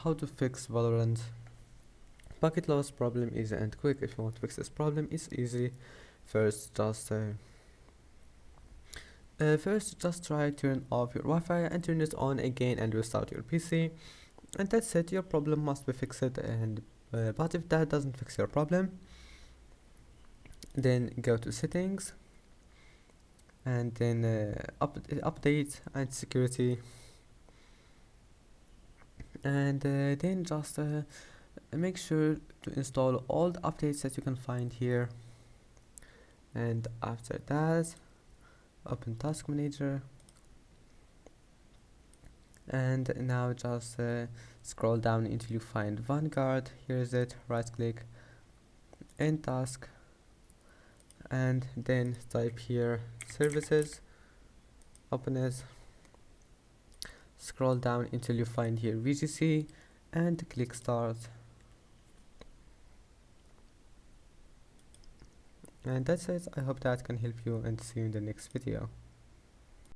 how to fix Valorant bucket loss problem easy and quick. If you want to fix this problem, it's easy. First just try turn off your Wi-Fi and turn it on again and restart your PC, and that's it. Your problem must be fixed. And but if that doesn't fix your problem, then go to settings and then update and security, and then just make sure to install all the updates that you can find here. And after that, open task manager, and now just scroll down until you find Vanguard. Here is it. Right click in task, and then type here services, open it, scroll down until you find here VGC, and click start. And that's it. I hope that can help you, and see you in the next video.